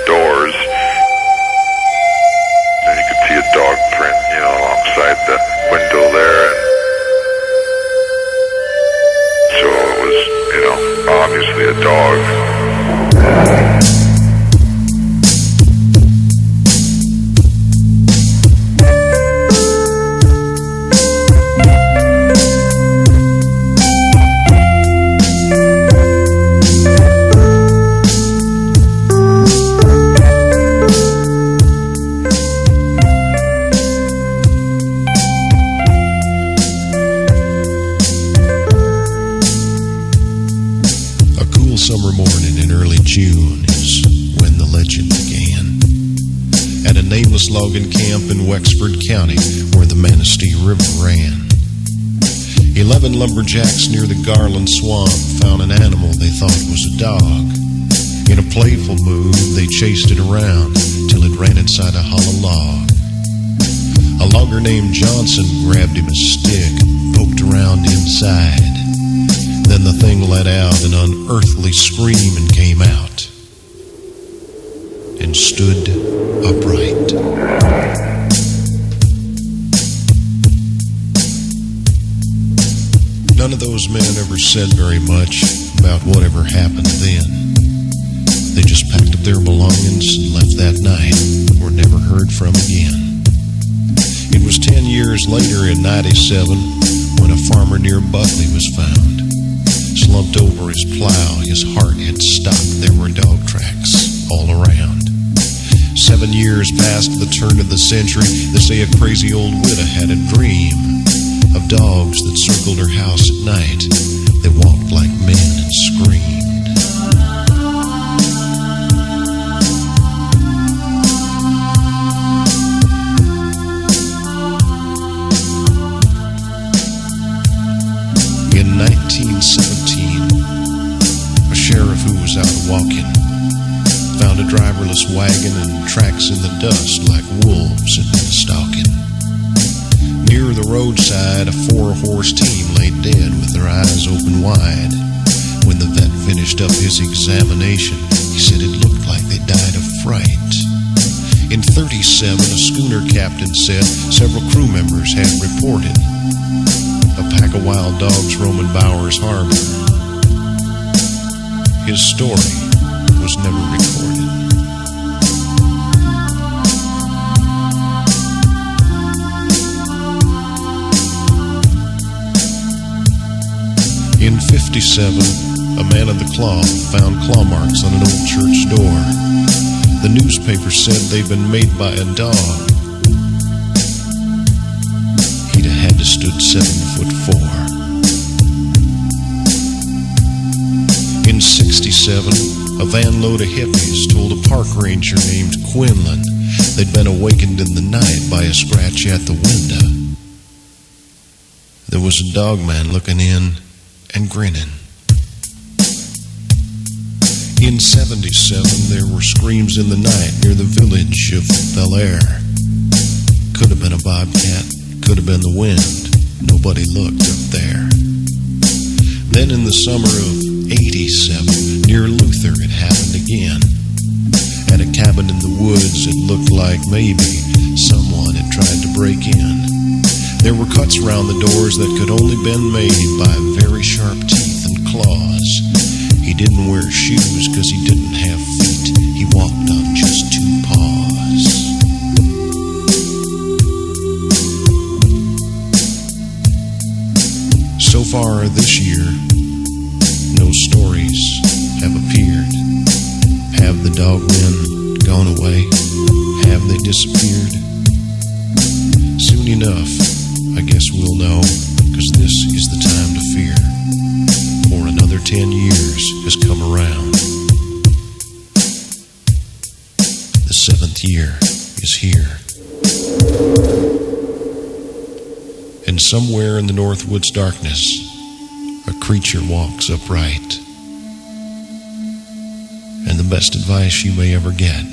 doors. And you could see a dog print, alongside the window there. And so it was, obviously a dog. Summer morning in early June is when the legend began. At a nameless logging camp in Wexford County where the Manistee River ran, 11 lumberjacks near the Garland Swamp found an animal they thought was a dog. In a playful mood, they chased it around till it ran inside a hollow log. A logger named Johnson grabbed him a stick and poked around inside. Then the thing let out an unearthly scream and came out and stood upright. None of those men ever said very much about whatever happened then. They just packed up their belongings and left that night, were never heard from again. It was 10 years later in 97 when a farmer near Buckley was found. Slumped over his plow, his heart had stopped. There were dog tracks all around. 7 years past the turn of the century, they say a crazy old widow had a dream of dogs that circled her house at night. They walked like men and screamed. In 1917, a sheriff who was out walking found a driverless wagon and tracks in the dust like wolves had been stalking. Near the roadside, a 4-horse team lay dead with their eyes open wide. When the vet finished up his examination, he said it looked like they died of fright. In 37, a schooner captain said several crew members had reported a pack of wild dogs roaming Bowers Harbor. His story was never recorded. In 57, a man of the cloth found claw marks on an old church door. The newspaper said they'd been made by a dog. He'd have had to stood 7'4". In 67, a van load of hippies told a park ranger named Quinlan they'd been awakened in the night by a scratch at the window. There was a dog man looking in and grinning. In 77, there were screams in the night near the village of Bel Air. Could have been a bobcat, could have been the wind. Nobody looked up there. Then in the summer of 87, near Luther, it happened again. At a cabin in the woods, it looked like maybe someone had tried to break in. There were cuts around the doors that could only been made by very sharp teeth and claws. He didn't wear shoes because he didn't have feet. He walked on just 2 paws. So far this year, no stories have appeared. Have the dogmen gone away? Have they disappeared? Soon enough, I guess we'll know, because this is the time to fear. For another 10 years has come around. The 7th year is here. And somewhere in the Northwoods darkness, a creature walks upright. And the best advice you may ever get